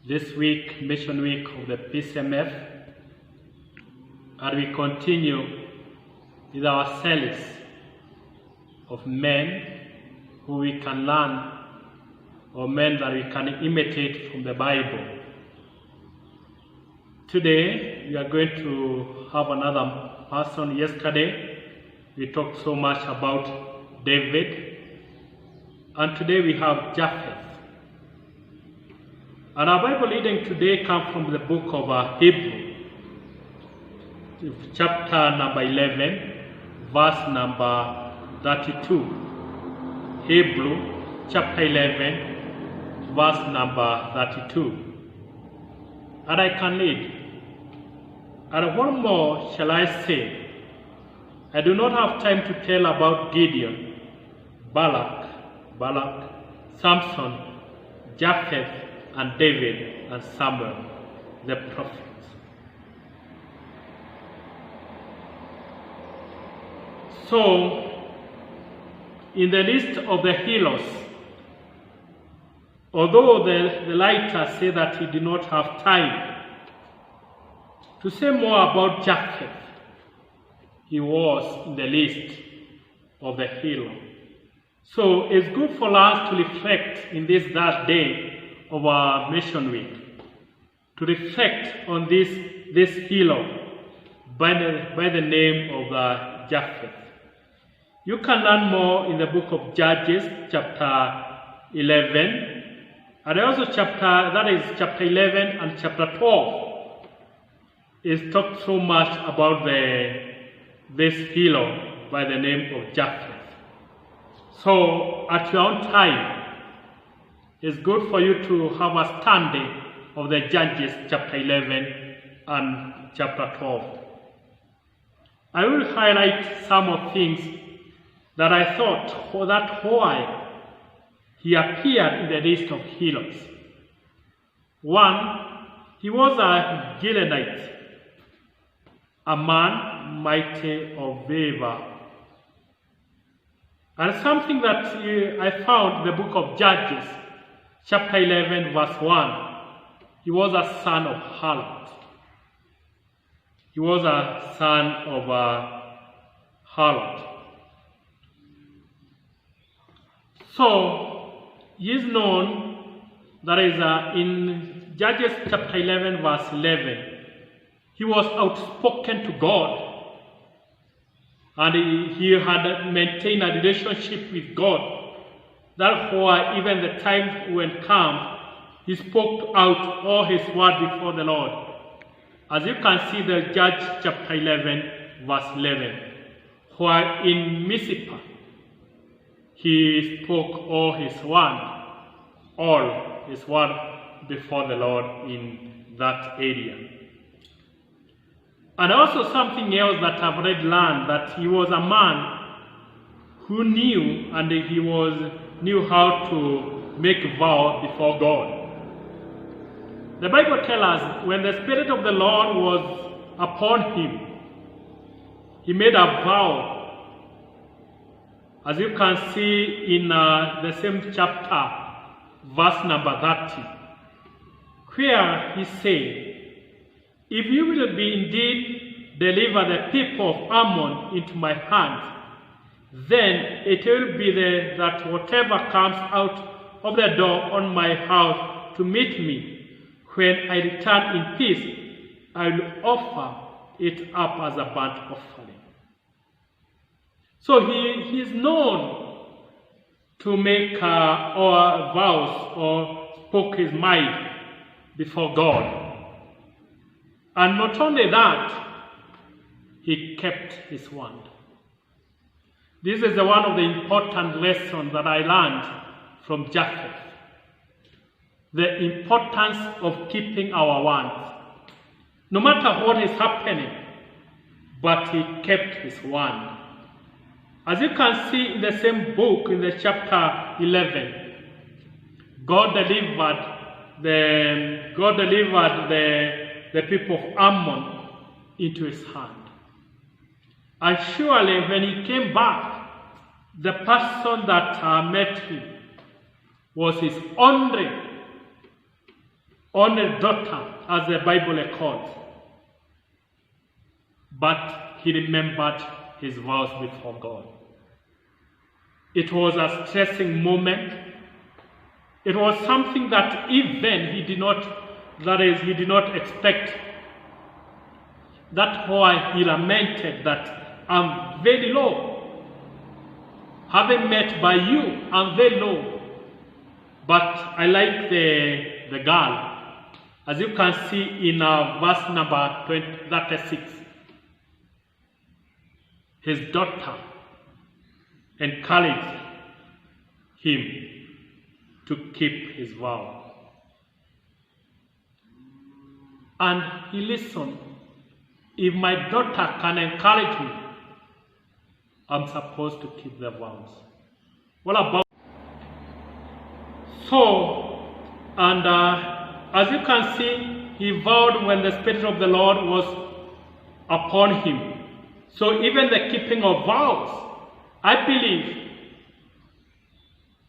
this week, Mission Week of the Pcmf, and we continue with our series of men who we can learn, or men that we can imitate from the Bible. Today, we are going to have another person. Yesterday, we talked so much about David, and today we have Jephath. And our Bible reading today comes from the book of Hebrew, chapter number 11, verse number 32. Hebrew, chapter 11, verse number 32. And I can read. And what more shall I say? I do not have time to tell about Gideon, Balak, Samson, Jephath, and David, and Samuel, the prophets. So, in the list of the heroes, although the writer said that he did not have time to say more about Jephath, he was in the list of the hero. So it's good for us to reflect in this last day of our Mission Week, to reflect on this hero by the name of Jephath. You can learn more in the book of Judges, chapter 11, and also chapter 11 and chapter 12 is talked so much about this hero by the name of Jephath. So at your own time, it's good for you to have a study of the Judges chapter 11 and chapter 12. I will highlight some of things that I thought why he appeared in the list of heroes. One, he was a Gileadite, a man mighty of valor. And something that I found in the book of Judges, chapter 11, verse 1, he was a son of harlot. He was a son of a harlot. So, he is known, that is in Judges chapter 11, verse 11, he was outspoken to God. And he had maintained a relationship with God. Therefore, even the time when come, he spoke out all his word before the Lord. As you can see the Judge chapter 11, verse 11, where in Mizpah, he spoke all his word before the Lord in that area. And also something else that I've learned, that he was a man who knew, and he knew how to make vow before God. The Bible tells us when the Spirit of the Lord was upon him, he made a vow, as you can see in the same chapter, verse number 30, where he said, if you will be indeed deliver the people of Ammon into my hand, then it will be that whatever comes out of the door on my house to meet me, when I return in peace, I will offer it up as a burnt offering. So he is known to make vows or spoke his mind before God. And not only that, he kept his word. This is one of the important lessons that I learned from Jephath. The importance of keeping our word. No matter what is happening, but he kept his word. As you can see in the same book, in the chapter 11, God delivered the people of Ammon into his hand. And surely when he came back, the person that met him was his only only daughter, as the Bible records. But he remembered his vows before God. It was a stressing moment. It was something that even he did not expect. That's why he lamented that I'm very low. Having met by you, I'm very low. But I like the girl. As you can see in verse number 36, his daughter encouraged him to keep his vow. And he listened. If my daughter can encourage me, I'm supposed to keep the vows. What about? So, and as you can see, he vowed when the Spirit of the Lord was upon him. So even the keeping of vows, I believe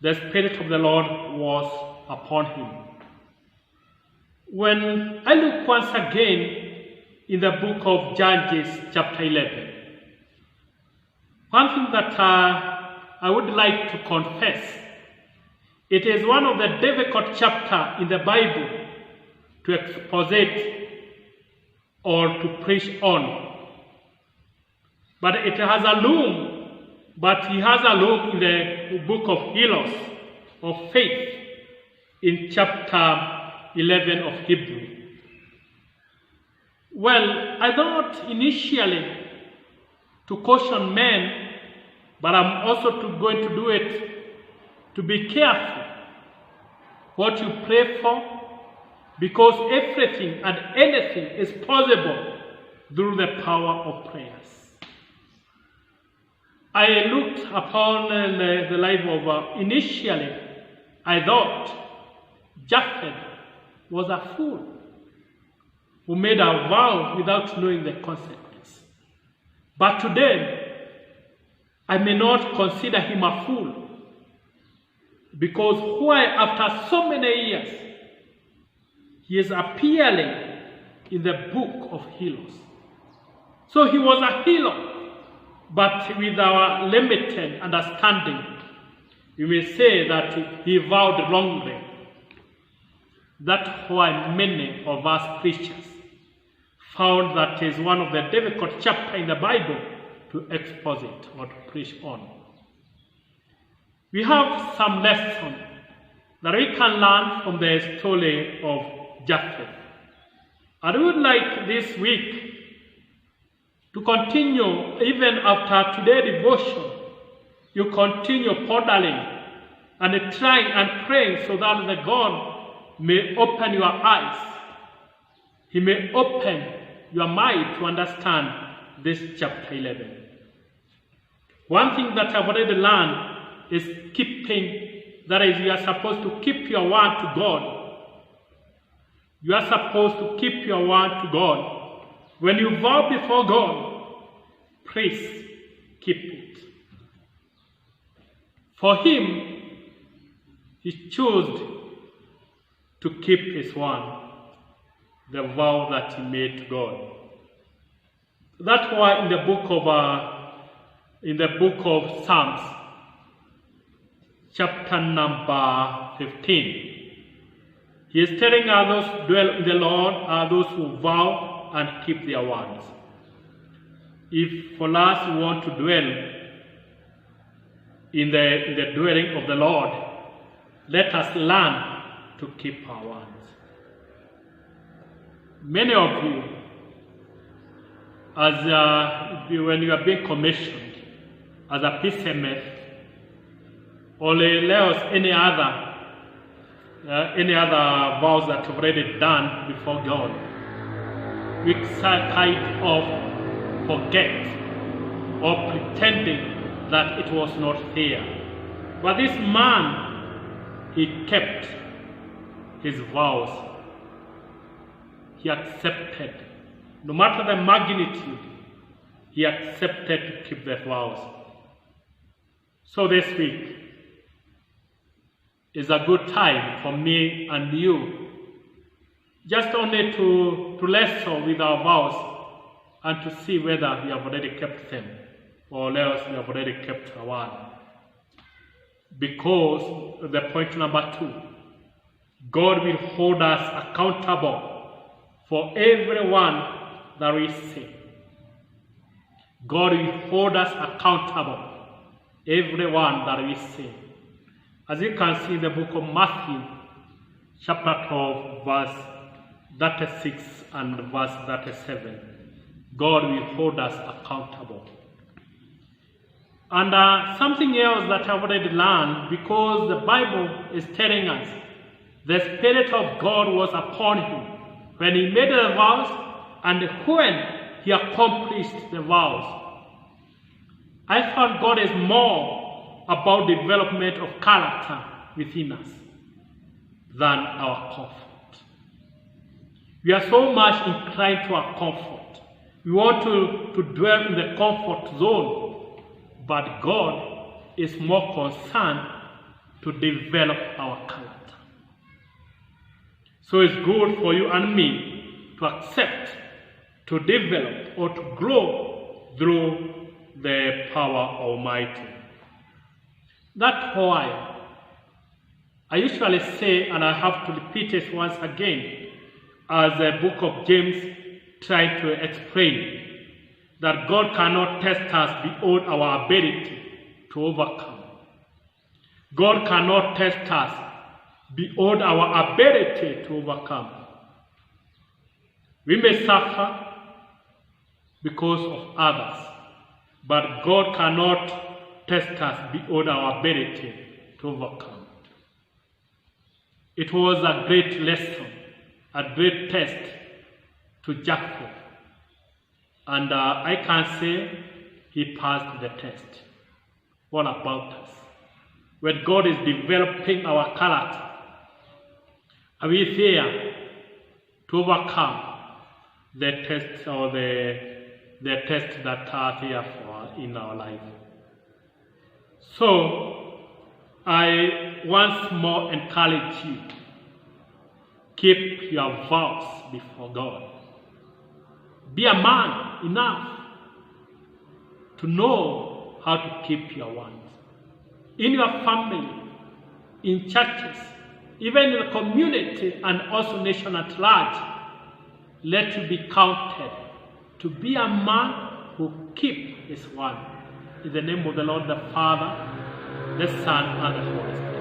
the Spirit of the Lord was upon him. When I look once again in the book of Judges chapter 11, one thing that I would like to confess, it is one of the difficult chapters in the Bible to exposit or to preach on. But it has a loom, but he has a loom in the book of Heroes of Faith in chapter 11 of Hebrew. Well, I thought initially to caution men, but I'm also going to do it to be careful what you pray for, because everything and anything is possible through the power of prayers. I looked upon the life of, initially, I thought Jephath was a fool who made a vow without knowing the consequence. But today, I may not consider him a fool, because why, after so many years, he is appearing in the book of heroes. So he was a hero, but with our limited understanding, we may say that he vowed wrongly. That's why many of us preachers found that is one of the difficult chapters in the Bible to exposit or to preach on. We have some lessons that we can learn from the story of Jephath. And we would like this week to continue, even after today's devotion, you continue pondering and trying and praying so that the God may open your eyes. He may open your mind to understand this chapter 11. One thing that I've already learned is keeping, that is, you are supposed to keep your word to God. You are supposed to keep your word to God. When you vow before God, please keep it. For him, he chose to keep his word, the vow that he made to God. That's why in the book of Psalms, chapter number 15, he is telling others who dwell in the Lord are those who vow and keep their words. If for us we want to dwell in the dwelling of the Lord, let us learn to keep our words. Many of you, as when you are being commissioned as a Pcmf, or any other vows that you've already done before God, we kind of forget or pretending that it was not there. But this man, he kept his vows. He accepted, no matter the magnitude, he accepted to keep the vows. So this week is a good time for me and you just only to wrestle with our vows and to see whether we have already kept them or else we have already kept our word. Because the point number 2, God will hold us accountable for everyone that we say. God will hold us accountable, everyone that we say. As you can see in the book of Matthew, chapter 12, verse 36 and verse 37, God will hold us accountable. And something else that I've already learned, because the Bible is telling us the Spirit of God was upon him when he made the vows and when he accomplished the vows. I found God is more about development of character within us than our comfort. We are so much inclined to our comfort. We want to dwell in the comfort zone, but God is more concerned to develop our character. So it's good for you and me to accept, to develop, or to grow through the power of Almighty. That's why I usually say, and I have to repeat it once again, as the book of James tried to explain, that God cannot test us beyond our ability to overcome. God cannot test us beyond our ability to overcome. We may suffer because of others, but God cannot test us beyond our ability to overcome. It was a great lesson, a great test to Jephath, and I can say he passed the test. What about us? When God is developing our character, are we there to overcome the test or the tests that are there for in our life? So I once more encourage you, keep your vows before God. Be a man enough to know how to keep your words. In your family, in churches, even in the community and also nation at large, let you be counted to be a man who keeps his word. In the name of the Lord, the Father, the Son, and the Holy Spirit.